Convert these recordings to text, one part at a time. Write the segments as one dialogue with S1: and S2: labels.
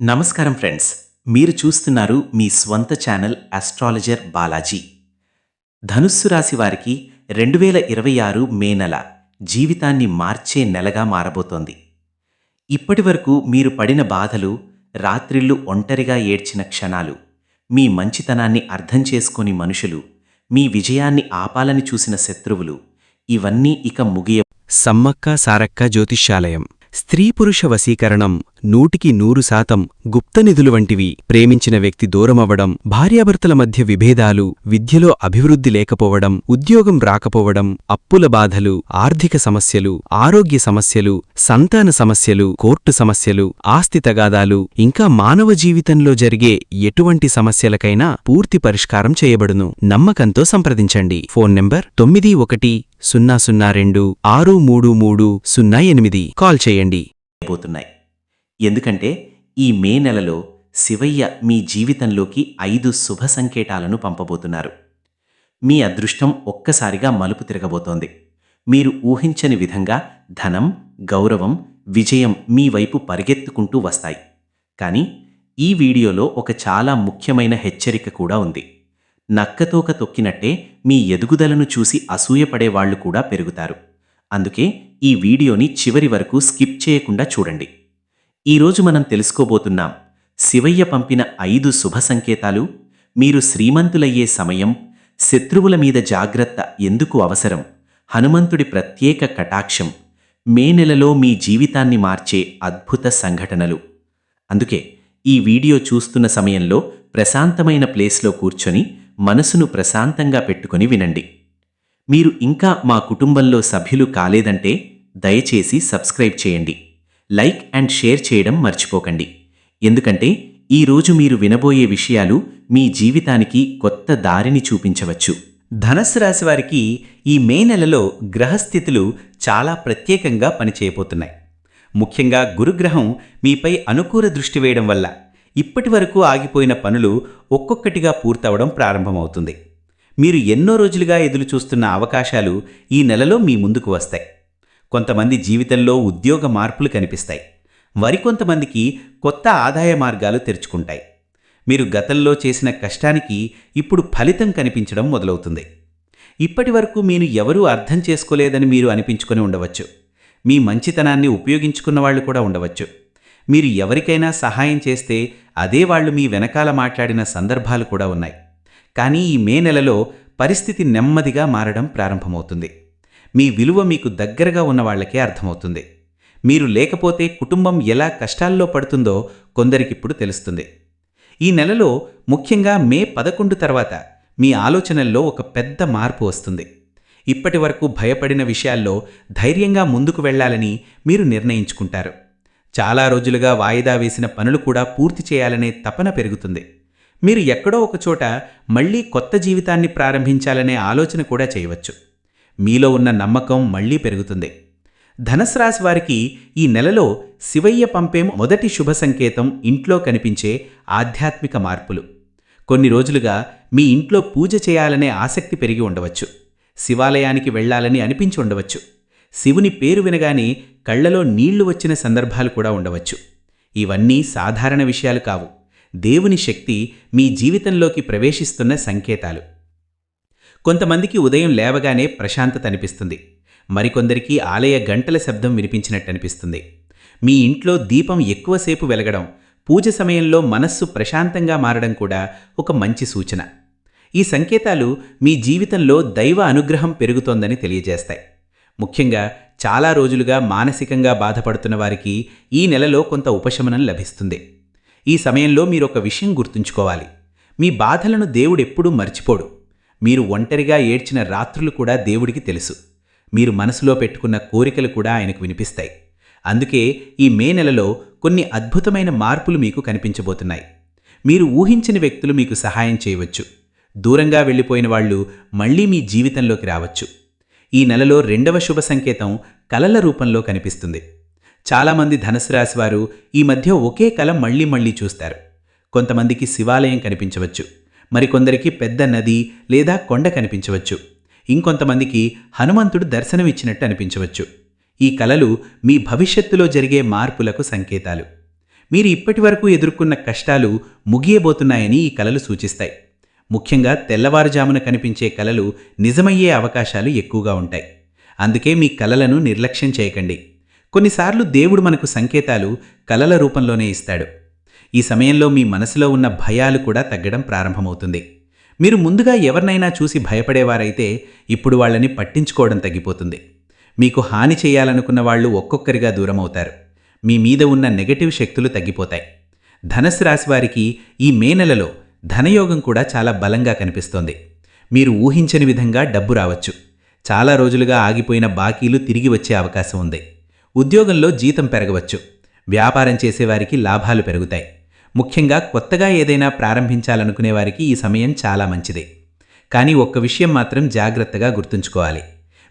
S1: నమస్కారం ఫ్రెండ్స్, మీరు చూస్తున్నారు మీ స్వంత ఛానల్ ఆస్ట్రాలజర్ బాలాజీ. ధనుస్సు రాశి వారికి 2026 మే నెల జీవితాన్ని మార్చే నెలగా మారబోతోంది. ఇప్పటివరకు మీరు పడిన బాధలు, రాత్రిళ్ళు ఒంటరిగా ఏడ్చిన క్షణాలు, మీ మంచితనాన్ని అర్థం చేసుకోని మనుషులు, మీ విజయాన్ని ఆపాలని చూసిన శత్రువులు, ఇవన్నీ ఇక
S2: సమ్మక్క సారక్క జ్యోతిష్యాలయం. స్త్రీ పురుష వశీకరణం 100% గుప్తనిధులు వంటివి. ప్రేమించిన వ్యక్తి దూరమవ్వడం, భార్యాభర్తల మధ్య విభేదాలు, విద్యలో అభివృద్ధి లేకపోవడం, ఉద్యోగం రాకపోవడం, అప్పుల బాధలు, ఆర్థిక సమస్యలు, ఆరోగ్య సమస్యలు, సంతాన సమస్యలు, కోర్టు సమస్యలు, ఆస్తి తగాదాలు, ఇంకా మానవ జీవితంలో జరిగే ఎటువంటి సమస్యలకైనా పూర్తి పరిష్కారం చేయబడును. నమ్మకంతో సంప్రదించండి. Phone number 9100063308. కాల్ చేయండి.
S1: పోతున్నాయి. ఎందుకంటే ఈ మే నెలలో శివయ్య మీ జీవితంలోకి 5 శుభ సంకేతాలను పంపబోతున్నారు. మీ అదృష్టం ఒక్కసారిగా మలుపు తిరగబోతోంది. మీరు ఊహించని విధంగా ధనం, గౌరవం, విజయం మీ వైపు పరిగెత్తుకుంటూ వస్తాయి. కానీ ఈ వీడియోలో ఒక చాలా ముఖ్యమైన హెచ్చరిక కూడా ఉంది. నక్కతోక తొక్కినట్టే మీ ఎదుగుదలను చూసి అసూయపడేవాళ్లు కూడా పెరుగుతారు. అందుకే ఈ వీడియోని చివరి వరకు స్కిప్ చేయకుండా చూడండి. ఈరోజు మనం తెలుసుకోబోతున్నాం శివయ్య పంపిన 5 శుభ సంకేతాలు, మీరు శ్రీమంతులయ్యే సమయం, శత్రువుల మీద జాగ్రత్త ఎందుకు అవసరం, హనుమంతుడి ప్రత్యేక కటాక్షం, మే నెలలో మీ జీవితాన్ని మార్చే అద్భుత సంఘటనలు. అందుకే ఈ వీడియో చూస్తున్న సమయంలో ప్రశాంతమైన ప్లేస్లో కూర్చొని మనసును ప్రశాంతంగా పెట్టుకొని వినండి. మీరు ఇంకా మా కుటుంబంలో సభ్యులు కాలేదంటే దయచేసి సబ్స్క్రైబ్ చేయండి. లైక్ అండ్ షేర్ చేయడం మర్చిపోకండి. ఎందుకంటే ఈరోజు మీరు వినబోయే విషయాలు మీ జీవితానికి కొత్త దారిని చూపించవచ్చు. ధనస్సు రాశి వారికి ఈ మే నెలలో గ్రహస్థితులు చాలా ప్రత్యేకంగా పనిచేయబోతున్నాయి. ముఖ్యంగా గురుగ్రహం మీపై అనుకూల దృష్టి వేయడం వల్ల ఇప్పటివరకు ఆగిపోయిన పనులు ఒక్కొక్కటిగా పూర్తవడం ప్రారంభమవుతుంది. మీరు ఎన్నో రోజులుగా ఎదురుచూస్తున్న అవకాశాలు ఈ నెలలో మీ ముందుకు వస్తాయి. కొంతమంది జీవితంలో ఉద్యోగ మార్పులు కనిపిస్తాయి. మరికొంతమందికి కొత్త ఆదాయ మార్గాలు తెరుచుకుంటాయి. మీరు గతంలో చేసిన కష్టానికి ఇప్పుడు ఫలితం కనిపించడం మొదలవుతుంది. ఇప్పటివరకు మీరు ఎవరూ అర్థం చేసుకోలేదని మీరు అనిపించుకొని ఉండవచ్చు. మీ మంచితనాన్ని ఉపయోగించుకున్న వాళ్ళు కూడా ఉండవచ్చు. మీరు ఎవరికైనా సహాయం చేస్తే అదే వాళ్ళు మీ వెనకాల మాట్లాడిన సందర్భాలు కూడా ఉన్నాయి. కానీ ఈ మే నెలలో పరిస్థితి నెమ్మదిగా మారడం ప్రారంభమవుతుంది. మీ విలువ మీకు దగ్గరగా ఉన్న వాళ్లకే అర్థమవుతుంది. మీరు లేకపోతే కుటుంబం ఎలా కష్టాల్లో పడుతుందో కొందరికిప్పుడు తెలుస్తుంది. ఈ నెలలో ముఖ్యంగా మే 11 తర్వాత మీ ఆలోచనల్లో ఒక పెద్ద మార్పు వస్తుంది. ఇప్పటి వరకు భయపడిన విషయాల్లో ధైర్యంగా ముందుకు వెళ్లాలని మీరు నిర్ణయించుకుంటారు. చాలా రోజులుగా వాయిదా వేసిన పనులు కూడా పూర్తి చేయాలనే తపన పెరుగుతుంది. మీరు ఎక్కడో ఒకచోట మళ్లీ కొత్త జీవితాన్ని ప్రారంభించాలనే ఆలోచన కూడా చేయవచ్చు. మీలో ఉన్న నమ్మకం మళ్లీ పెరుగుతుంది. ధనుస్సు రాశి వారికి ఈ నెలలో శివయ్య పంపే మొదటి శుభ సంకేతం ఇంట్లో కనిపించే ఆధ్యాత్మిక మార్పులు. కొన్ని రోజులుగా మీ ఇంట్లో పూజ చేయాలనే ఆసక్తి పెరిగి ఉండవచ్చు. శివాలయానికి వెళ్లాలని అనిపించి ఉండవచ్చు. శివుని పేరు వినగానే కళ్లలో నీళ్లు వచ్చిన సందర్భాలు కూడా ఉండవచ్చు. ఇవన్నీ సాధారణ విషయాలు కావు. దేవుని శక్తి మీ జీవితంలోకి ప్రవేశిస్తున్న సంకేతాలు. కొంతమందికి ఉదయం లేవగానే ప్రశాంతత అనిపిస్తుంది. మరికొందరికి ఆలయ గంటల శబ్దం వినిపించినట్టనిపిస్తుంది. మీ ఇంట్లో దీపం ఎక్కువసేపు వెలగడం, పూజ సమయంలో మనస్సు ప్రశాంతంగా మారడం కూడా ఒక మంచి సూచన. ఈ సంకేతాలు మీ జీవితంలో దైవ అనుగ్రహం పెరుగుతోందని తెలియజేస్తాయి. ముఖ్యంగా చాలా రోజులుగా మానసికంగా బాధపడుతున్న వారికి ఈ నెలలో కొంత ఉపశమనం లభిస్తుంది. ఈ సమయంలో మీరొక విషయం గుర్తుంచుకోవాలి. మీ బాధలను దేవుడెప్పుడూ మర్చిపోడు. మీరు ఒంటరిగా ఏడ్చిన రాత్రులు కూడా దేవుడికి తెలుసు. మీరు మనసులో పెట్టుకున్న కోరికలు కూడా ఆయనకు వినిపిస్తాయి. అందుకే ఈ మే నెలలో కొన్ని అద్భుతమైన మార్పులు మీకు కనిపించబోతున్నాయి. మీరు ఊహించని వ్యక్తులు మీకు సహాయం చేయవచ్చు. దూరంగా వెళ్ళిపోయిన వాళ్ళు మళ్లీ మీ జీవితంలోకి రావచ్చు. ఈ నెలలో 2వ శుభ సంకేతం కలల రూపంలో కనిపిస్తుంది. చాలామంది ధనుస్సు రాశి వారు ఈ మధ్య ఒకే కల మళ్లీ చూస్తారు. కొంతమందికి శివాలయం కనిపించవచ్చు. మరికొందరికి పెద్ద నది లేదా కొండ కనిపించవచ్చు. ఇంకొంతమందికి హనుమంతుడు దర్శనమిచ్చినట్టు అనిపించవచ్చు. ఈ కలలు మీ భవిష్యత్తులో జరిగే మార్పులకు సంకేతాలు.
S3: మీరు ఇప్పటివరకు ఎదుర్కొన్న కష్టాలు ముగియబోతున్నాయని ఈ కలలు సూచిస్తాయి. ముఖ్యంగా తెల్లవారుజామున కనిపించే కలలు నిజమయ్యే అవకాశాలు ఎక్కువగా ఉంటాయి. అందుకే మీ కలలను నిర్లక్ష్యం చేయకండి. కొన్నిసార్లు దేవుడు మనకు సంకేతాలు కలల రూపంలోనే ఇస్తాడు. ఈ సమయంలో మీ మనసులో ఉన్న భయాలు కూడా తగ్గడం ప్రారంభమవుతుంది. మీరు ముందుగా ఎవరినైనా చూసి భయపడేవారైతే ఇప్పుడు వాళ్ళని పట్టించుకోవడం తగ్గిపోతుంది. మీకు హాని చేయాలనుకున్న వాళ్ళు ఒక్కొక్కరిగా దూరమవుతారు. మీ మీద ఉన్న నెగటివ్ శక్తులు తగ్గిపోతాయి. ధనుస్సు రాశి వారికి ఈ మే నెలలో ధనయోగం కూడా చాలా బలంగా కనిపిస్తోంది. మీరు ఊహించని విధంగా డబ్బు రావచ్చు. చాలా రోజులుగా ఆగిపోయిన బాకీలు తిరిగి వచ్చే అవకాశం ఉంది. ఉద్యోగంలో జీతం పెరగవచ్చు. వ్యాపారం చేసేవారికి లాభాలు పెరుగుతాయి. ముఖ్యంగా కొత్తగా ఏదైనా ప్రారంభించాలనుకునే వారికి ఈ సమయం చాలా మంచిది. కానీ ఒక్క విషయం మాత్రం జాగ్రత్తగా గుర్తుంచుకోవాలి.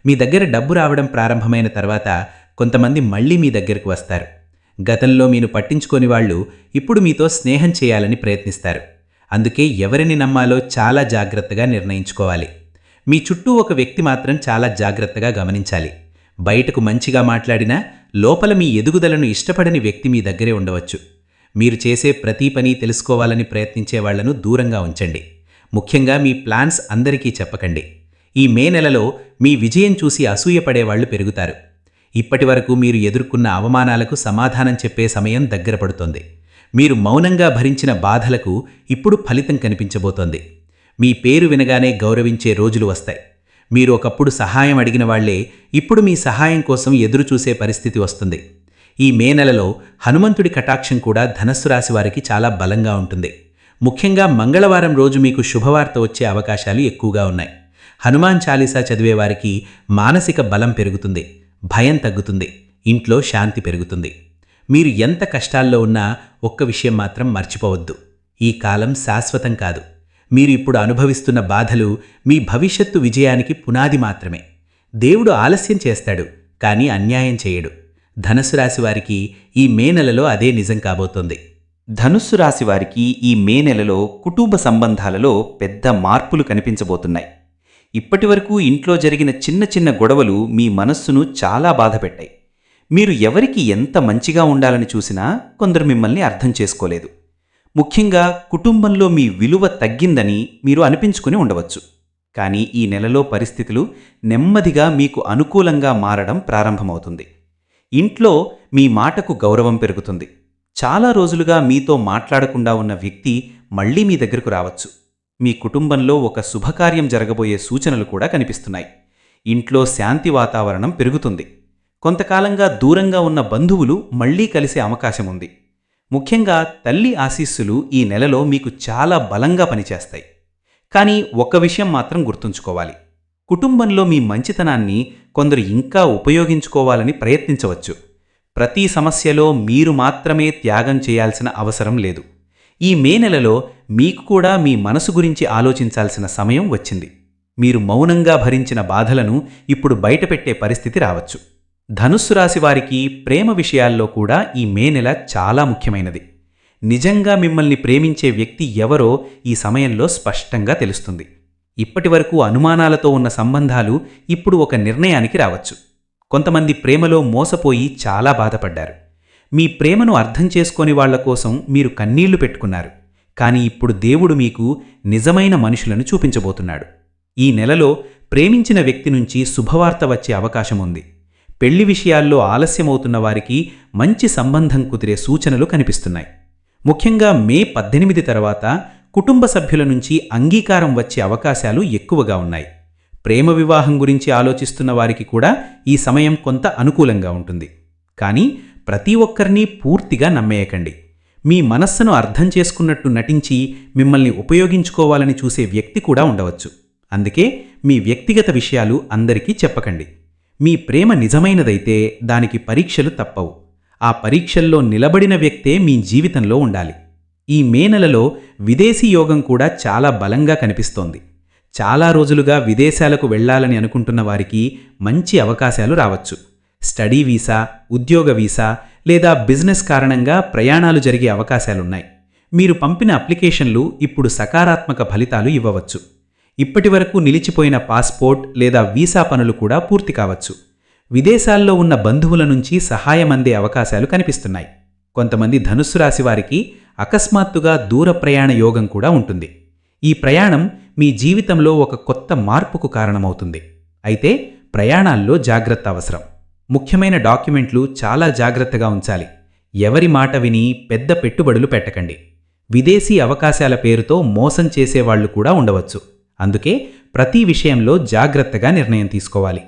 S3: మీ దగ్గర డబ్బు రావడం ప్రారంభమైన తర్వాత కొంతమంది మళ్ళీ మీ దగ్గరకు వస్తారు. గతంలో మీరు పట్టించుకోని వాళ్ళు ఇప్పుడు మీతో స్నేహం చేయాలని ప్రయత్నిస్తారు. అందుకే ఎవరిని నమ్మాలో చాలా జాగ్రత్తగా నిర్ణయించుకోవాలి. మీ చుట్టూ ఒక వ్యక్తి మాత్రం చాలా జాగ్రత్తగా గమనించాలి. బయటకు మంచిగా మాట్లాడినా లోపల మీ ఎదుగుదలను ఇష్టపడని వ్యక్తి మీ దగ్గరే ఉండవచ్చు. మీరు చేసే ప్రతి పని తెలుసుకోవాలని ప్రయత్నించే వాళ్లను దూరంగా ఉంచండి. ముఖ్యంగా మీ ప్లాన్స్ అందరికీ చెప్పకండి. ఈ మే నెలలో మీ విజయం చూసి అసూయపడేవాళ్లు పెరుగుతారు. ఇప్పటివరకు మీరు ఎదుర్కొన్న అవమానాలకు సమాధానం చెప్పే సమయం దగ్గర పడుతోంది. మీరు మౌనంగా భరించిన బాధలకు ఇప్పుడు ఫలితం కనిపించబోతోంది. మీ పేరు వినగానే గౌరవించే రోజులు వస్తాయి. మీరు ఒకప్పుడు సహాయం అడిగిన వాళ్లే ఇప్పుడు మీ సహాయం కోసం ఎదురుచూసే పరిస్థితి వస్తుంది. ఈ మే నెలలో హనుమంతుడి కటాక్షం కూడా ధనస్సు రాశి వారికి చాలా బలంగా ఉంటుంది. ముఖ్యంగా మంగళవారం రోజు మీకు శుభవార్త వచ్చే అవకాశాలు ఎక్కువగా ఉన్నాయి. హనుమాన్ చాలీసా చదివే వారికి మానసిక బలం పెరుగుతుంది, భయం తగ్గుతుంది, ఇంట్లో శాంతి పెరుగుతుంది. మీరు ఎంత కష్టాల్లో ఉన్నా ఒక్క విషయం మాత్రం మర్చిపోవద్దు. ఈ కాలం శాశ్వతం కాదు. మీరు ఇప్పుడు అనుభవిస్తున్న బాధలు మీ భవిష్యత్తు విజయానికి పునాది మాత్రమే. దేవుడు ఆలస్యం చేస్తాడు, కానీ అన్యాయం చేయడు. ధనుస్సు రాశి వారికి ఈ మే నెలలో అదే నిజం కాబోతోంది.
S1: ధనుస్సు రాశి వారికి ఈ మే నెలలో కుటుంబ సంబంధాలలో పెద్ద మార్పులు కనిపించబోతున్నాయి. ఇప్పటివరకు ఇంట్లో జరిగిన చిన్న చిన్న గొడవలు మీ మనస్సును చాలా బాధపెట్టాయి. మీరు ఎవరికి ఎంత మంచిగా ఉండాలని చూసినా కొందరు మిమ్మల్ని అర్థం చేసుకోలేదు. ముఖ్యంగా కుటుంబంలో మీ విలువ తగ్గిందని మీరు అనిపించుకుని ఉండవచ్చు. కానీ ఈ నెలలో పరిస్థితులు నెమ్మదిగా మీకు అనుకూలంగా మారడం ప్రారంభమవుతుంది. ఇంట్లో మీ మాటకు గౌరవం పెరుగుతుంది. చాలా రోజులుగా మీతో మాట్లాడకుండా ఉన్న వ్యక్తి మళ్లీ మీ దగ్గరకు రావచ్చు. మీ కుటుంబంలో ఒక శుభకార్యం జరగబోయే సూచనలు కూడా కనిపిస్తున్నాయి. ఇంట్లో శాంతి వాతావరణం పెరుగుతుంది. కొంతకాలంగా దూరంగా ఉన్న బంధువులు మళ్లీ కలిసే అవకాశం ఉంది. ముఖ్యంగా తల్లి ఆశీస్సులు ఈ నెలలో మీకు చాలా బలంగా పనిచేస్తాయి. కానీ ఒక్క విషయం మాత్రం గుర్తుంచుకోవాలి. కుటుంబంలో మీ మంచితనాన్ని కొందరు ఇంకా ఉపయోగించుకోవాలని ప్రయత్నించవచ్చు. ప్రతి సమస్యలో మీరు మాత్రమే త్యాగం చేయాల్సిన అవసరం లేదు. ఈ మే నెలలో మీకు కూడా మీ మనసు గురించి ఆలోచించాల్సిన సమయం వచ్చింది. మీరు మౌనంగా భరించిన బాధలను ఇప్పుడు బయటపెట్టే పరిస్థితి రావచ్చు. ధనుస్సు రాశి వారికి ప్రేమ విషయాల్లో కూడా ఈ మే నెల చాలా ముఖ్యమైనది. నిజంగా మిమ్మల్ని ప్రేమించే వ్యక్తి ఎవరో ఈ సమయంలో స్పష్టంగా తెలుస్తుంది. ఇప్పటివరకు అనుమానాలతో ఉన్న సంబంధాలు ఇప్పుడు ఒక నిర్ణయానికి రావచ్చు. కొంతమంది ప్రేమలో మోసపోయి చాలా బాధపడ్డారు. మీ ప్రేమను అర్థం చేసుకోని వాళ్ల కోసం మీరు కన్నీళ్లు పెట్టుకున్నారు. కానీ ఇప్పుడు దేవుడు మీకు నిజమైన మనుషులను చూపించబోతున్నాడు. ఈ నెలలో ప్రేమించిన వ్యక్తి నుంచి శుభవార్త వచ్చే అవకాశం ఉంది. పెళ్లి విషయాల్లో ఆలస్యమవుతున్న వారికి మంచి సంబంధం కుదిరే సూచనలు కనిపిస్తున్నాయి. ముఖ్యంగా మే 18 తర్వాత కుటుంబ సభ్యుల నుంచి అంగీకారం వచ్చే అవకాశాలు ఎక్కువగా ఉన్నాయి. ప్రేమ వివాహం గురించి ఆలోచిస్తున్న వారికి కూడా ఈ సమయం కొంత అనుకూలంగా ఉంటుంది. కానీ ప్రతి ఒక్కరినీ పూర్తిగా నమ్మేయకండి. మీ మనస్సును అర్థం చేసుకున్నట్టు నటించి మిమ్మల్ని ఉపయోగించుకోవాలని చూసే వ్యక్తి కూడా ఉండవచ్చు. అందుకే మీ వ్యక్తిగత విషయాలు అందరికీ చెప్పకండి. మీ ప్రేమ నిజమైనదైతే దానికి పరీక్షలు తప్పవు. ఆ పరీక్షల్లో నిలబడిన వ్యక్తే మీ జీవితంలో ఉండాలి. ఈ మే నెలలో విదేశీ యోగం కూడా చాలా బలంగా కనిపిస్తోంది. చాలా రోజులుగా విదేశాలకు వెళ్లాలని అనుకుంటున్న వారికి మంచి అవకాశాలు రావచ్చు. స్టడీ వీసా, ఉద్యోగ వీసా లేదా బిజినెస్ కారణంగా ప్రయాణాలు జరిగే అవకాశాలున్నాయి. మీరు పంపిన అప్లికేషన్లు ఇప్పుడు సకారాత్మక ఫలితాలు ఇవ్వవచ్చు. ఇప్పటివరకు నిలిచిపోయిన పాస్పోర్ట్ లేదా వీసా పనులు కూడా పూర్తి కావచ్చు. విదేశాల్లో ఉన్న బంధువుల నుంచి సహాయం అందే అవకాశాలు కనిపిస్తున్నాయి.
S3: కొంతమంది ధనుస్సు రాశి వారికి అకస్మాత్తుగా దూర ప్రయాణ యోగం కూడా ఉంటుంది. ఈ ప్రయాణం మీ జీవితంలో ఒక కొత్త మార్పుకు కారణమవుతుంది. అయితే ప్రయాణాల్లో జాగ్రత్త అవసరం. ముఖ్యమైన డాక్యుమెంట్లు చాలా జాగ్రత్తగా ఉంచాలి. ఎవరి మాట విని పెద్ద పెట్టుబడులు పెట్టకండి. విదేశీ అవకాశాల పేరుతో మోసం చేసేవాళ్లు కూడా ఉండవచ్చు. అందుకే ప్రతి విషయంలో జాగ్రత్తగా నిర్ణయం తీసుకోవాలి.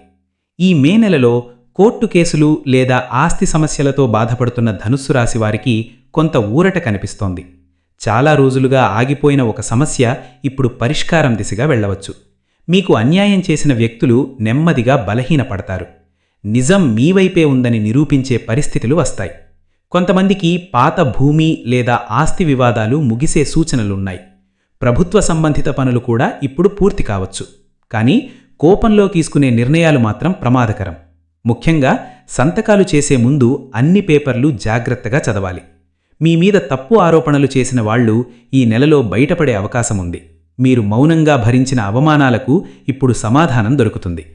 S3: ఈ మే నెలలో కోర్టు కేసులు లేదా ఆస్తి సమస్యలతో బాధపడుతున్న ధనుస్సు రాశి వారికి కొంత ఊరట కనిపిస్తోంది. చాలా రోజులుగా ఆగిపోయిన ఒక సమస్య ఇప్పుడు పరిష్కారం దిశగా వెళ్ళవచ్చు. మీకు అన్యాయం చేసిన వ్యక్తులు నెమ్మదిగా బలహీనపడతారు. నిజం మీ వైపే ఉందని నిరూపించే పరిస్థితులు వస్తాయి. కొంతమందికి పాత భూమి లేదా ఆస్తి వివాదాలు ముగిసే సూచనలున్నాయి. ప్రభుత్వ సంబంధిత పనులు కూడా ఇప్పుడు పూర్తి కావచ్చు. కానీ కోపంలో తీసుకునే నిర్ణయాలు మాత్రం ప్రమాదకరం. ముఖ్యంగా సంతకాలు చేసే ముందు అన్ని పేపర్లు జాగ్రత్తగా చదవాలి. మీ మీద తప్పు ఆరోపణలు చేసిన వాళ్లు ఈ నెలలో బయటపడే అవకాశం ఉంది. మీరు మౌనంగా భరించిన అవమానాలకు ఇప్పుడు సమాధానం దొరుకుతుంది.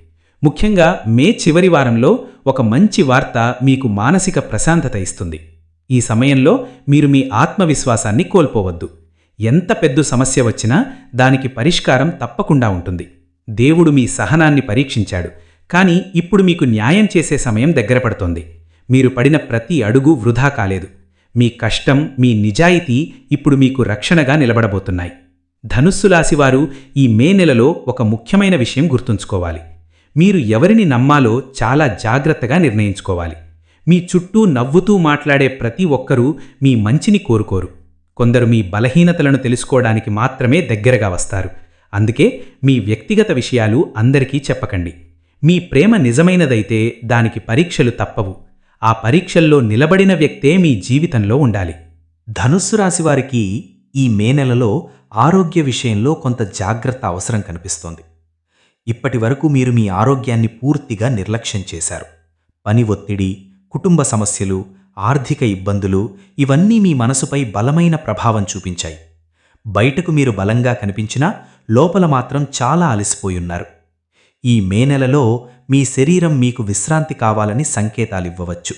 S3: ముఖ్యంగా మే చివరి వారంలో ఒక మంచి వార్త మీకు మానసిక ప్రశాంతత ఇస్తుంది. ఈ సమయంలో మీరు మీ ఆత్మవిశ్వాసాన్ని కోల్పోవద్దు. ఎంత పెద్ద సమస్య వచ్చినా దానికి పరిష్కారం తప్పకుండా ఉంటుంది. దేవుడు మీ సహనాన్ని పరీక్షించాడు, కానీ ఇప్పుడు మీకు న్యాయం చేసే సమయం దగ్గర పడుతోంది. మీరు పడిన ప్రతి అడుగు వృధా కాలేదు. మీ కష్టం, మీ నిజాయితీ ఇప్పుడు మీకు రక్షణగా నిలబడబోతున్నాయి. ధనుస్సు రాశివారు ఈ మే నెలలో ఒక ముఖ్యమైన విషయం గుర్తుంచుకోవాలి. మీరు ఎవరిని నమ్మాలో చాలా జాగ్రత్తగా నిర్ణయించుకోవాలి. మీ చుట్టూ నవ్వుతూ మాట్లాడే ప్రతి ఒక్కరూ మీ మంచిని కోరుకోరు. కొందరు మీ బలహీనతలను తెలుసుకోవడానికి మాత్రమే దగ్గరగా వస్తారు. అందుకే మీ వ్యక్తిగత విషయాలు అందరికీ చెప్పకండి. మీ ప్రేమ నిజమైనదైతే దానికి పరీక్షలు తప్పవు. ఆ పరీక్షల్లో నిలబడిన వ్యక్తే మీ జీవితంలో ఉండాలి.
S1: ధనుస్సు రాశివారికి ఈ మే నెలలో ఆరోగ్య విషయంలో కొంత జాగ్రత్త అవసరం కనిపిస్తోంది. ఇప్పటి వరకు మీరు మీ ఆరోగ్యాన్ని పూర్తిగా నిర్లక్ష్యం చేశారు. పని ఒత్తిడి, కుటుంబ సమస్యలు, ఆర్థిక ఇబ్బందులు ఇవన్నీ మీ మనసుపై బలమైన ప్రభావం చూపించాయి. బయటకు మీరు బలంగా కనిపించినా లోపల మాత్రం చాలా అలసిపోయున్నారు. ఈ మే నెలలో మీ శరీరం మీకు విశ్రాంతి కావాలని సంకేతాలివ్వవచ్చు.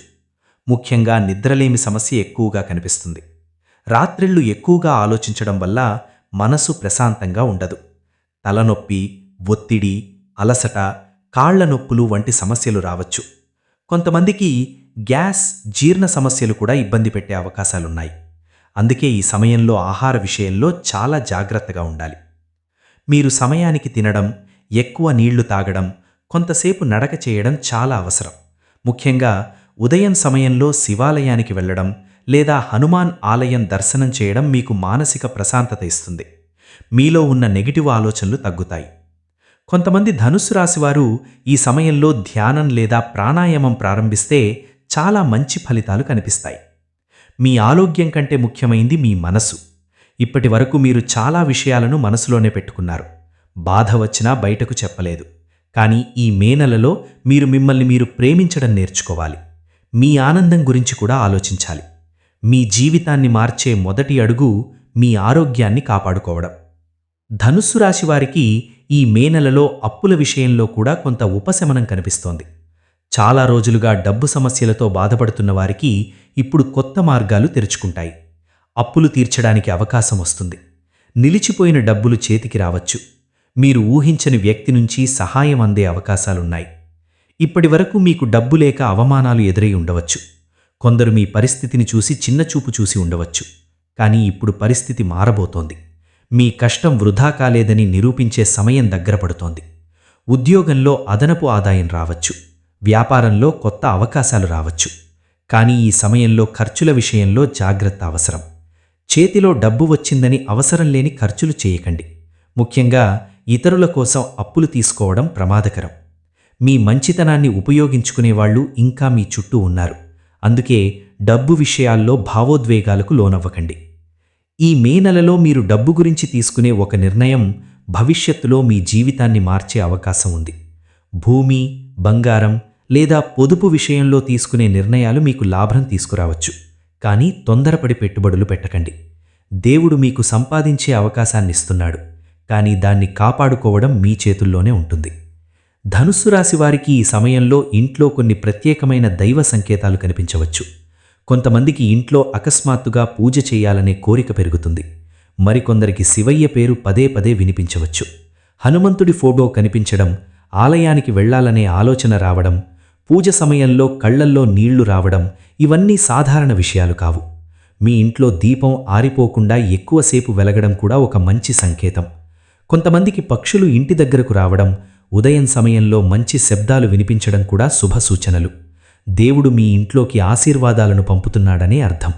S1: ముఖ్యంగా నిద్రలేమి సమస్య ఎక్కువగా కనిపిస్తుంది. రాత్రిళ్లు ఎక్కువగా ఆలోచించడం వల్ల మనసు ప్రశాంతంగా ఉండదు. తలనొప్పి, ఒత్తిడి, అలసట, కాళ్ల నొప్పులు వంటి సమస్యలు రావచ్చు. కొంతమందికి గ్యాస్, జీర్ణ సమస్యలు కూడా ఇబ్బంది పెట్టే అవకాశాలున్నాయి. అందుకే ఈ సమయంలో ఆహార విషయంలో చాలా జాగ్రత్తగా ఉండాలి. మీరు సమయానికి తినడం, ఎక్కువ నీళ్లు తాగడం, కొంతసేపు నడక చేయడం చాలా అవసరం. ముఖ్యంగా ఉదయం సమయంలో శివాలయానికి వెళ్లడం లేదా హనుమాన్ ఆలయం దర్శనం చేయడం మీకు మానసిక ప్రశాంతత ఇస్తుంది. మీలో ఉన్న నెగిటివ్ ఆలోచనలు తగ్గుతాయి. కొంతమంది ధనుస్సు రాశివారు ఈ సమయంలో ధ్యానం లేదా ప్రాణాయామం ప్రారంభిస్తే చాలా మంచి ఫలితాలు కనిపిస్తాయి. మీ ఆరోగ్యం కంటే ముఖ్యమైంది మీ మనసు. ఇప్పటి వరకు మీరు చాలా విషయాలను మనసులోనే పెట్టుకున్నారు. బాధ వచ్చినా బయటకు చెప్పలేదు. కానీ ఈ మే నెలలో మీరు మిమ్మల్ని మీరు ప్రేమించడం నేర్చుకోవాలి. మీ ఆనందం గురించి కూడా ఆలోచించాలి. మీ జీవితాన్ని మార్చే మొదటి అడుగు మీ ఆరోగ్యాన్ని కాపాడుకోవడం. ధనుస్సు రాశివారికి ఈ మే నెలలో అప్పుల విషయంలో కూడా కొంత ఉపశమనం కనిపిస్తోంది. చాలా రోజులుగా డబ్బు సమస్యలతో బాధపడుతున్న వారికి ఇప్పుడు కొత్త మార్గాలు తెరుచుకుంటాయి. అప్పులు తీర్చడానికి అవకాశం వస్తుంది. నిలిచిపోయిన డబ్బులు చేతికి రావచ్చు. మీరు ఊహించని వ్యక్తి నుంచి సహాయం అందే అవకాశాలున్నాయి. ఇప్పటివరకు మీకు డబ్బు లేక అవమానాలు ఎదురై ఉండవచ్చు. కొందరు మీ పరిస్థితిని చూసి చిన్నచూపు చూసి ఉండవచ్చు. కానీ ఇప్పుడు పరిస్థితి మారబోతోంది. మీ కష్టం వృధా కాలేదని నిరూపించే సమయం దగ్గర పడుతోంది. ఉద్యోగంలో అదనపు ఆదాయం రావచ్చు. వ్యాపారంలో కొత్త అవకాశాలు రావచ్చు. కానీ ఈ సమయంలో ఖర్చుల విషయంలో జాగ్రత్త అవసరం. చేతిలో డబ్బు వచ్చిందని అవసరం లేని ఖర్చులు చేయకండి. ముఖ్యంగా ఇతరుల కోసం అప్పులు తీసుకోవడం ప్రమాదకరం. మీ మంచితనాన్ని ఉపయోగించుకునేవాళ్లు ఇంకా మీ చుట్టూ ఉన్నారు. అందుకే డబ్బు విషయాల్లో భావోద్వేగాలకు లోనవ్వకండి. ఈ మే నెలలో మీరు డబ్బు గురించి తీసుకునే ఒక నిర్ణయం భవిష్యత్తులో మీ జీవితాన్ని మార్చే అవకాశం ఉంది. భూమి, బంగారం లేదా పొదుపు విషయంలో తీసుకునే నిర్ణయాలు మీకు లాభం తీసుకురావచ్చు. కానీ తొందరపడి పెట్టుబడులు పెట్టకండి. దేవుడు మీకు సంపాదించే అవకాశాన్నిస్తున్నాడు. కానీ దాన్ని కాపాడుకోవడం మీ చేతుల్లోనే ఉంటుంది. ధనుస్సు రాశి వారికి ఈ సమయంలో ఇంట్లో కొన్ని ప్రత్యేకమైన దైవ సంకేతాలు కనిపించవచ్చు.
S3: కొంతమందికి ఇంట్లో అకస్మాత్తుగా పూజ చేయాలనే కోరిక పెరుగుతుంది. మరికొందరికి శివయ్య పేరు పదే పదే వినిపించవచ్చు. హనుమంతుడి ఫోటో కనిపించడం, ఆలయానికి వెళ్లాలనే ఆలోచన రావడం, పూజ సమయంలో కళ్లల్లో నీళ్లు రావడం ఇవన్నీ సాధారణ విషయాలు కావు. మీ ఇంట్లో దీపం ఆరిపోకుండా ఎక్కువసేపు వెలగడం కూడా ఒక మంచి సంకేతం. కొంతమందికి పక్షులు ఇంటి దగ్గరకు రావడం, ఉదయం సమయంలో మంచి శబ్దాలు వినిపించడం కూడా శుభ సూచనలు. దేవుడు మీ ఇంట్లోకి ఆశీర్వాదాలను పంపుతున్నాడనే అర్థం.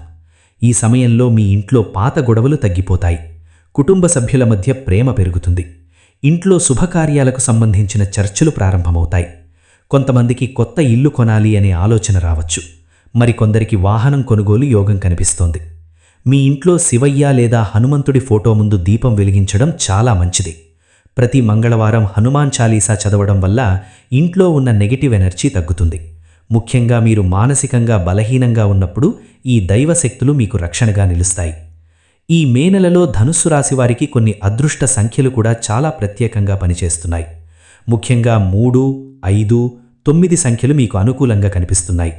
S3: ఈ సమయంలో మీ ఇంట్లో పాత గొడవలు తగ్గిపోతాయి. కుటుంబ సభ్యుల మధ్య ప్రేమ పెరుగుతుంది. ఇంట్లో శుభకార్యాలకు సంబంధించిన చర్చలు ప్రారంభమవుతాయి. కొంతమందికి కొత్త ఇల్లు కొనాలి అనే ఆలోచన రావచ్చు. మరికొందరికి వాహనం కొనుగోలు యోగం కనిపిస్తోంది. మీ ఇంట్లో శివయ్య లేదా హనుమంతుడి ఫోటో ముందు దీపం వెలిగించడం చాలా మంచిది. ప్రతి మంగళవారం హనుమాన్ చాలీసా చదవడం వల్ల ఇంట్లో ఉన్న నెగటివ్ ఎనర్జీ తగ్గుతుంది. ముఖ్యంగా మీరు మానసికంగా బలహీనంగా ఉన్నప్పుడు ఈ దైవశక్తులు మీకు రక్షణగా నిలుస్తాయి. ఈ మే నెలలో ధనుస్సు రాశి వారికి కొన్ని అదృష్ట సంఖ్యలు కూడా చాలా ప్రత్యేకంగా పనిచేస్తున్నాయి. ముఖ్యంగా 3, 5, 9 సంఖ్యలు మీకు అనుకూలంగా కనిపిస్తున్నాయి.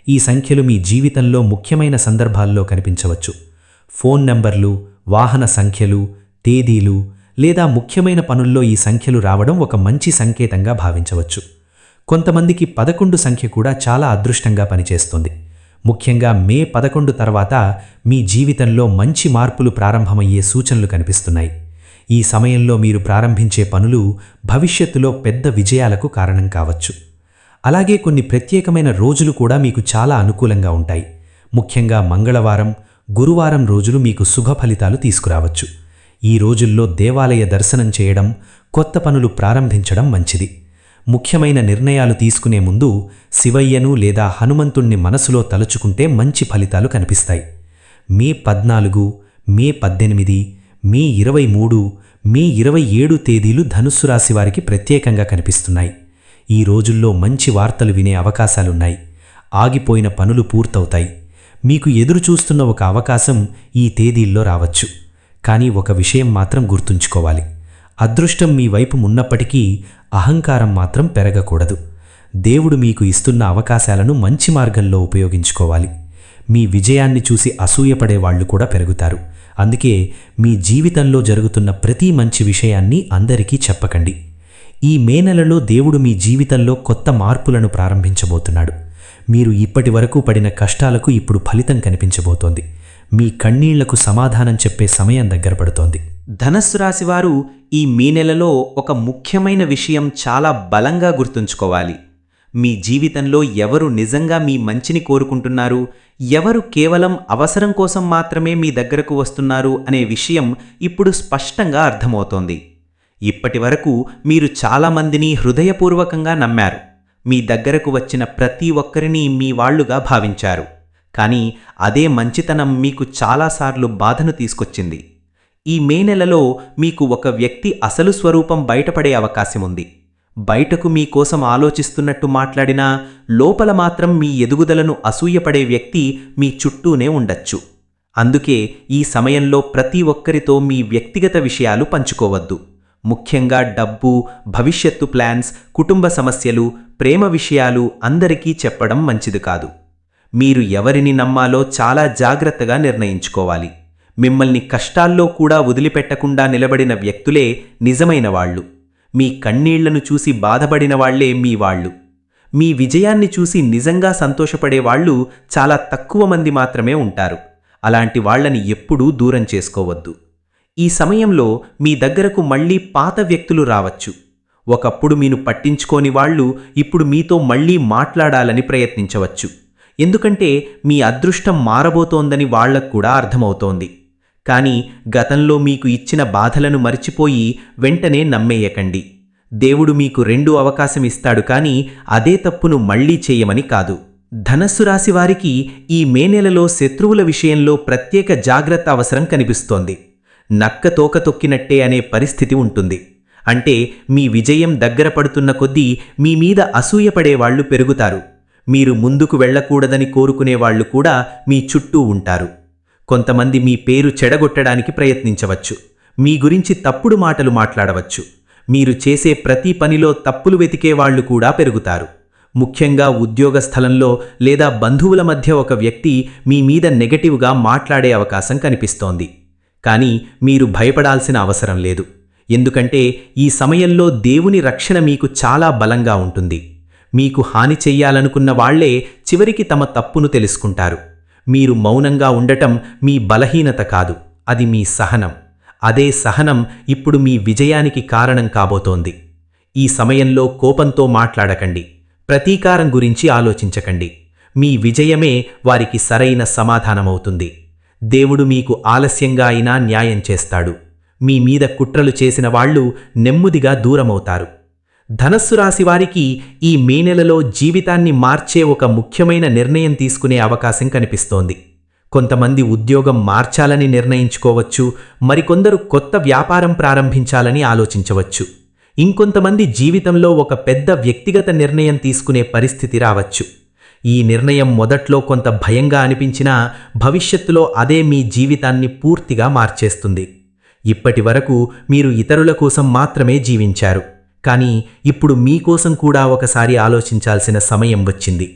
S3: ఈ సంఖ్యలు మీ జీవితంలో ముఖ్యమైన సందర్భాల్లో కనిపించవచ్చు. ఫోన్ నంబర్లు, వాహన సంఖ్యలు, తేదీలు లేదా ముఖ్యమైన పనుల్లో ఈ సంఖ్యలు రావడం ఒక మంచి సంకేతంగా భావించవచ్చు. కొంతమందికి 11 సంఖ్య కూడా చాలా అదృష్టంగా పనిచేస్తుంది. ముఖ్యంగా మే 11 తర్వాత మీ జీవితంలో మంచి మార్పులు ప్రారంభమయ్యే సూచనలు కనిపిస్తున్నాయి. ఈ సమయంలో మీరు ప్రారంభించే పనులు భవిష్యత్తులో పెద్ద విజయాలకు కారణం కావచ్చు. అలాగే కొన్ని ప్రత్యేకమైన రోజులు కూడా మీకు చాలా అనుకూలంగా ఉంటాయి. ముఖ్యంగా మంగళవారం, గురువారం రోజులు మీకు శుభ ఫలితాలు తీసుకురావచ్చు. ఈ రోజుల్లో దేవాలయ దర్శనం చేయడం, కొత్త పనులు ప్రారంభించడం మంచిది. ముఖ్యమైన నిర్ణయాలు తీసుకునే ముందు శివయ్యను లేదా హనుమంతుణ్ణి మనసులో తలుచుకుంటే మంచి ఫలితాలు కనిపిస్తాయి. మే 14, మే 18, మే 23, మే 27 తేదీలు ధనుస్సు రాశి వారికి ప్రత్యేకంగా కనిపిస్తున్నాయి. ఈ రోజుల్లో మంచి వార్తలు వినే అవకాశాలున్నాయి. ఆగిపోయిన పనులు పూర్తవుతాయి. మీకు ఎదురుచూస్తున్న ఒక అవకాశం ఈ తేదీల్లో రావచ్చు. కానీ ఒక విషయం మాత్రం గుర్తుంచుకోవాలి. అదృష్టం మీ వైపు ఉన్నప్పటికీ అహంకారం మాత్రం పెరగకూడదు. దేవుడు మీకు ఇస్తున్న అవకాశాలను మంచి మార్గంలో ఉపయోగించుకోవాలి. మీ విజయాన్ని చూసి అసూయపడే వాళ్ళు కూడా పెరుగుతారు. అందుకే మీ జీవితంలో జరుగుతున్న ప్రతి మంచి విషయాన్ని అందరికీ చెప్పకండి. ఈ మే నెలలో దేవుడు మీ జీవితంలో కొత్త మార్పులను ప్రారంభించబోతున్నాడు. మీరు ఇప్పటి వరకు పడిన కష్టాలకు ఇప్పుడు ఫలితం కనిపించబోతోంది. మీ కన్నీళ్లకు సమాధానం చెప్పే సమయం దగ్గర పడుతోంది.
S1: ధనస్సు రాశివారు ఈ మే నెలలో ఒక ముఖ్యమైన విషయం చాలా బలంగా గుర్తుంచుకోవాలి. మీ జీవితంలో ఎవరు నిజంగా మీ మంచిని కోరుకుంటున్నారు, ఎవరు కేవలం అవసరం కోసం మాత్రమే మీ దగ్గరకు వస్తున్నారు అనే విషయం ఇప్పుడు స్పష్టంగా అర్థమవుతోంది. ఇప్పటివరకు మీరు చాలామందిని హృదయపూర్వకంగా నమ్మారు. మీ దగ్గరకు వచ్చిన ప్రతి ఒక్కరిని మీ వాళ్లుగా భావించారు. కానీ అదే మంచితనం మీకు చాలాసార్లు బాధను తీసుకొచ్చింది. ఈ మే నెలలో మీకు ఒక వ్యక్తి అసలు స్వరూపం బయటపడే అవకాశం ఉంది. బయటకు మీకోసం ఆలోచిస్తున్నట్టు మాట్లాడినా లోపల మాత్రం మీ ఎదుగుదలను అసూయపడే వ్యక్తి మీ చుట్టూనే ఉండొచ్చు. అందుకే ఈ సమయంలో ప్రతి ఒక్కరితో మీ వ్యక్తిగత విషయాలు పంచుకోవద్దు. ముఖ్యంగా డబ్బు, భవిష్యత్తు ప్లాన్స్, కుటుంబ సమస్యలు, ప్రేమ విషయాలు అందరికీ చెప్పడం మంచిది కాదు. మీరు ఎవరిని నమ్మాలో చాలా జాగ్రత్తగా నిర్ణయించుకోవాలి. మిమ్మల్ని కష్టాల్లో కూడా వదిలిపెట్టకుండా నిలబడిన వ్యక్తులే నిజమైన వాళ్ళు. మీ కన్నీళ్లను చూసి బాధపడిన వాళ్లే మీ వాళ్ళు. మీ విజయాన్ని చూసి నిజంగా సంతోషపడేవాళ్లు చాలా తక్కువ మంది మాత్రమే ఉంటారు. అలాంటి వాళ్లని ఎప్పుడూ దూరం చేసుకోవద్దు. ఈ సమయంలో మీ దగ్గరకు మళ్లీ పాత వ్యక్తులు రావచ్చు. ఒకప్పుడు మీను పట్టించుకోని వాళ్ళు ఇప్పుడు మీతో మళ్లీ మాట్లాడాలని ప్రయత్నించవచ్చు. ఎందుకంటే మీ అదృష్టం మారబోతోందని వాళ్లకు కూడా అర్థమవుతోంది. కానీ గతంలో మీకు ఇచ్చిన బాధలను మరిచిపోయి వెంటనే నమ్మేయకండి. దేవుడు మీకు 2 అవకాశం ఇస్తాడు, కానీ అదే తప్పును మళ్లీ చేయమని కాదు. ధనస్సు రాశి వారికి ఈ మే నెలలో శత్రువుల విషయంలో ప్రత్యేక జాగ్రత్త అవసరం కనిపిస్తోంది. నక్క తోక తొక్కినట్టే అనే పరిస్థితి ఉంటుంది. అంటే మీ విజయం దగ్గర పడుతున్న కొద్దీ మీ మీద అసూయపడేవాళ్లు పెరుగుతారు. మీరు ముందుకు వెళ్లకూడదని కోరుకునేవాళ్లు కూడా మీ చుట్టూ ఉంటారు. కొంతమంది మీ పేరు చెడగొట్టడానికి ప్రయత్నించవచ్చు. మీ గురించి తప్పుడు మాటలు మాట్లాడవచ్చు. మీరు చేసే ప్రతి పనిలో తప్పులు వెతికేవాళ్లు కూడా పెరుగుతారు.
S3: ముఖ్యంగా ఉద్యోగ స్థలంలో లేదా బంధువుల మధ్య ఒక వ్యక్తి మీ మీద నెగటివ్గా మాట్లాడే అవకాశం కనిపిస్తోంది. కానీ మీరు భయపడాల్సిన అవసరం లేదు. ఎందుకంటే ఈ సమయంలో దేవుని రక్షణ మీకు చాలా బలంగా ఉంటుంది. మీకు హాని చెయ్యాలనుకున్న వాళ్లే చివరికి తమ తప్పును తెలుసుకుంటారు. మీరు మౌనంగా ఉండటం మీ బలహీనత కాదు, అది మీ సహనం. అదే సహనం ఇప్పుడు మీ విజయానికి కారణం కాబోతోంది. ఈ సమయంలో కోపంతో మాట్లాడకండి, ప్రతీకారం గురించి ఆలోచించకండి. మీ విజయమే వారికి సరైన సమాధానమవుతుంది. దేవుడు మీకు ఆలస్యంగా అయినా న్యాయం చేస్తాడు. మీ మీద కుట్రలు చేసిన వాళ్లు నెమ్మదిగా దూరమవుతారు. ధనస్సు రాశి వారికి ఈ మే నెలలో జీవితాన్ని మార్చే ఒక ముఖ్యమైన నిర్ణయం తీసుకునే అవకాశం కనిపిస్తోంది. కొంతమంది ఉద్యోగం మార్చాలని నిర్ణయించుకోవచ్చు, మరికొందరు కొత్త వ్యాపారం ప్రారంభించాలని ఆలోచించవచ్చు. ఇంకొంతమంది జీవితంలో ఒక పెద్ద వ్యక్తిగత నిర్ణయం తీసుకునే పరిస్థితి రావచ్చు. ఈ నిర్ణయం మొదట్లో కొంత భయంగా అనిపించినా భవిష్యత్తులో అదే మీ జీవితాన్ని పూర్తిగా మార్చేస్తుంది. ఇప్పటి వరకు మీరు ఇతరుల కోసం మాత్రమే జీవించారు, కానీ ఇప్పుడు మీకోసం కూడా ఒకసారి ఆలోచించాల్సిన సమయం వచ్చింది.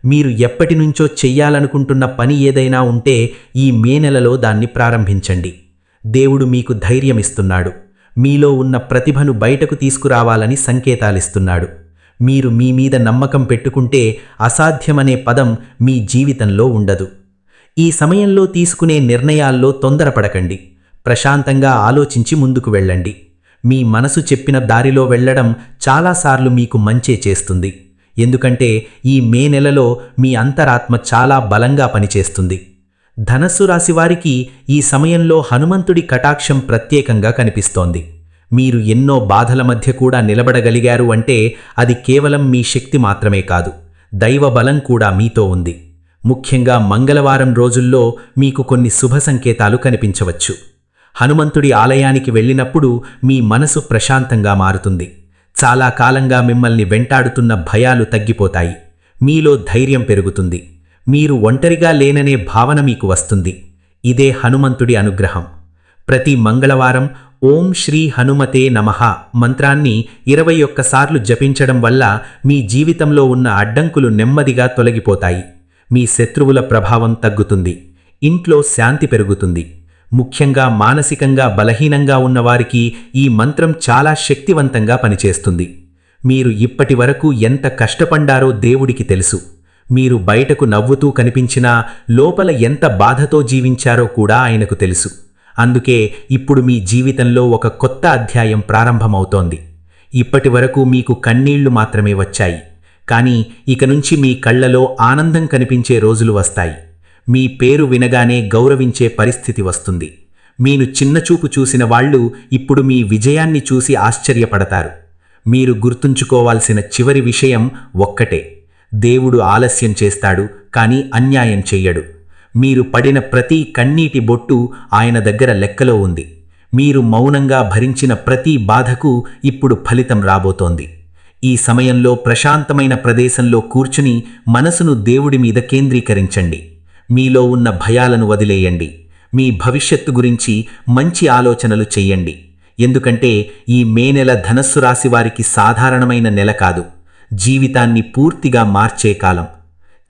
S3: మీరు ఎప్పటినుంచో చెయ్యాలనుకుంటున్న పని ఏదైనా ఉంటే ఈ మే నెలలో దాన్ని ప్రారంభించండి. దేవుడు మీకు ధైర్యమిస్తున్నాడు. మీలో ఉన్న ప్రతిభను బయటకు తీసుకురావాలని సంకేతాలిస్తున్నాడు. మీరు మీ మీద నమ్మకం పెట్టుకుంటే అసాధ్యమనే పదం మీ జీవితంలో ఉండదు. ఈ సమయంలో తీసుకునే నిర్ణయాల్లో తొందరపడకండి. ప్రశాంతంగా ఆలోచించి ముందుకు వెళ్ళండి. మీ మనసు చెప్పిన దారిలో వెళ్లడం చాలాసార్లు మీకు మంచే చేస్తుంది. ఎందుకంటే ఈ మే నెలలో మీ అంతరాత్మ చాలా బలంగా పనిచేస్తుంది. ధనస్సు రాశివారికి ఈ సమయంలో హనుమంతుడి కటాక్షం ప్రత్యేకంగా కనిపిస్తోంది. మీరు ఎన్నో బాధల మధ్య కూడా నిలబడగలిగారు అంటే అది కేవలం మీ శక్తి మాత్రమే కాదు, దైవ బలం కూడా మీతో ఉంది. ముఖ్యంగా మంగళవారం రోజుల్లో మీకు కొన్ని శుభ సంకేతాలు కనిపించవచ్చు. హనుమంతుడి ఆలయానికి వెళ్ళినప్పుడు మీ మనసు ప్రశాంతంగా మారుతుంది. చాలా కాలంగా మిమ్మల్ని వెంటాడుతున్న భయాలు తగ్గిపోతాయి. మీలో ధైర్యం పెరుగుతుంది. మీరు ఒంటరిగా లేననే భావన మీకు వస్తుంది. ఇదే హనుమంతుడి అనుగ్రహం. ప్రతి మంగళవారం ఓం శ్రీ హనుమతే నమః మంత్రాన్ని 21 సార్లు జపించడం వల్ల మీ జీవితంలో ఉన్న అడ్డంకులు నెమ్మదిగా తొలగిపోతాయి. మీ శత్రువుల ప్రభావం తగ్గుతుంది. ఇంట్లో శాంతి పెరుగుతుంది. ముఖ్యంగా మానసికంగా బలహీనంగా ఉన్నవారికి ఈ మంత్రం చాలా శక్తివంతంగా పనిచేస్తుంది. మీరు ఇప్పటి వరకు ఎంత కష్టపడ్డారో దేవుడికి తెలుసు. మీరు బయటకు నవ్వుతూ కనిపించినా లోపల ఎంత బాధతో జీవించారో కూడా ఆయనకు తెలుసు. అందుకే ఇప్పుడు మీ జీవితంలో ఒక కొత్త అధ్యాయం ప్రారంభమవుతోంది. ఇప్పటి వరకు మీకు కన్నీళ్లు మాత్రమే వచ్చాయి, కానీ ఇక నుంచి మీ కళ్లలో ఆనందం కనిపించే రోజులు వస్తాయి. మీ పేరు వినగానే గౌరవించే పరిస్థితి వస్తుంది. మీను చిన్నచూపు చూసిన వాళ్ళు ఇప్పుడు మీ విజయాన్ని చూసి ఆశ్చర్యపడతారు. మీరు గుర్తుంచుకోవాల్సిన చివరి విషయం ఒక్కటే: దేవుడు ఆలస్యం చేస్తాడు, కానీ అన్యాయం చెయ్యడు. మీరు పడిన ప్రతి కన్నీటి బొట్టు ఆయన దగ్గర లెక్కలో ఉంది. మీరు మౌనంగా భరించిన ప్రతి బాధకు ఇప్పుడు ఫలితం రాబోతోంది. ఈ సమయంలో ప్రశాంతమైన ప్రదేశంలో కూర్చుని మనసును దేవుడి మీద కేంద్రీకరించండి. మీలో ఉన్న భయాలను వదిలేయండి. మీ భవిష్యత్తు గురించి మంచి ఆలోచనలు చెయ్యండి. ఎందుకంటే ఈ మే నెల ధనస్సు రాశి వారికి సాధారణమైన నెల కాదు, జీవితాన్ని పూర్తిగా మార్చే కాలం.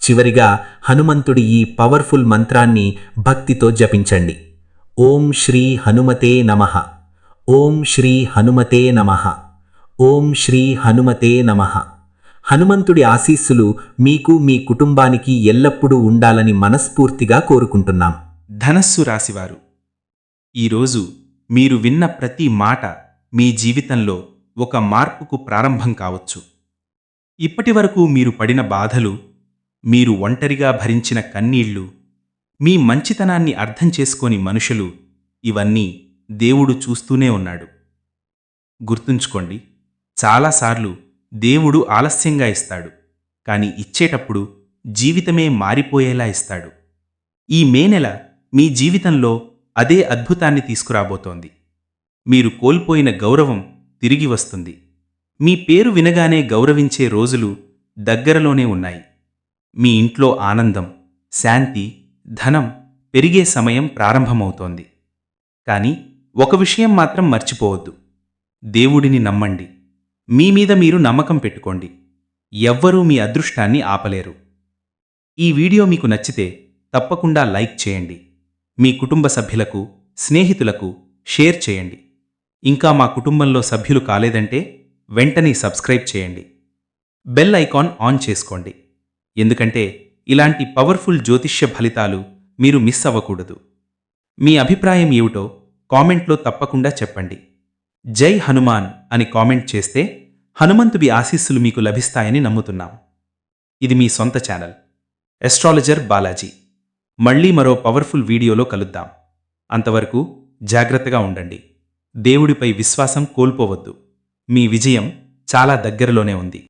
S3: చివరిగా హనుమంతుడి ఈ పవర్ఫుల్ మంత్రాన్ని భక్తితో జపించండి. ఓం శ్రీ హనుమతే నమః. ఓం శ్రీ హనుమతే నమః. ఓం శ్రీ హనుమతే నమః. హనుమంతుడి ఆశీస్సులు మీకు మీ కుటుంబానికి ఎల్లప్పుడూ ఉండాలని మనస్ఫూర్తిగా కోరుకుంటున్నాం.
S1: ధనస్సు రాశివారు, ఈరోజు మీరు విన్న ప్రతి మాట మీ జీవితంలో ఒక మార్పుకు ప్రారంభం కావచ్చు. ఇప్పటివరకు మీరు పడిన బాధలు, మీరు ఒంటరిగా భరించిన కన్నీళ్లు, మీ మంచితనాన్ని అర్థం చేసుకోని మనుషులు, ఇవన్నీ దేవుడు చూస్తూనే ఉన్నాడు. గుర్తుంచుకోండి, చాలాసార్లు దేవుడు ఆలస్యంగా ఇస్తాడు, కానీ ఇచ్చేటప్పుడు జీవితమే మారిపోయేలా ఇస్తాడు. ఈ మే నెల మీ జీవితంలో అదే అద్భుతాన్ని తీసుకురాబోతోంది. మీరు కోల్పోయిన గౌరవం తిరిగి వస్తుంది. మీ పేరు వినగానే గౌరవించే రోజులు దగ్గరలోనే ఉన్నాయి. మీ ఇంట్లో ఆనందం, శాంతి, ధనం పెరిగే సమయం ప్రారంభమవుతోంది. కానీ ఒక విషయం మాత్రం మర్చిపోవద్దు: దేవుడిని నమ్మండి. మీ మీద మీరు నమ్మకం పెట్టుకోండి. ఎవ్వరూ మీ అదృష్టాన్ని ఆపలేరు. ఈ వీడియో మీకు నచ్చితే తప్పకుండా లైక్ చేయండి. మీ కుటుంబ సభ్యులకు, స్నేహితులకు షేర్ చేయండి. ఇంకా మా కుటుంబంలో సభ్యులు కాలేదంటే వెంటనే సబ్స్క్రైబ్ చేయండి. బెల్ ఐకాన్ ఆన్ చేసుకోండి. ఎందుకంటే ఇలాంటి పవర్ఫుల్ జ్యోతిష్య ఫలితాలు మీరు మిస్ అవ్వకూడదు. మీ అభిప్రాయం ఏమిటో కామెంట్లో తప్పకుండా చెప్పండి. జై హనుమాన్ అని కామెంట్ చేస్తే హనుమంతుడి ఆశీస్సులు మీకు లభిస్తాయని నమ్ముతున్నాం. ఇది మీ సొంత ఛానల్ ఎస్ట్రాలజర్ బాలాజీ. మళ్ళీ మరో పవర్ఫుల్ వీడియోలో కలుద్దాం. అంతవరకు జాగ్రత్తగా ఉండండి. దేవుడిపై విశ్వాసం కోల్పోవద్దు. మీ విజయం చాలా దగ్గరలోనే ఉంది.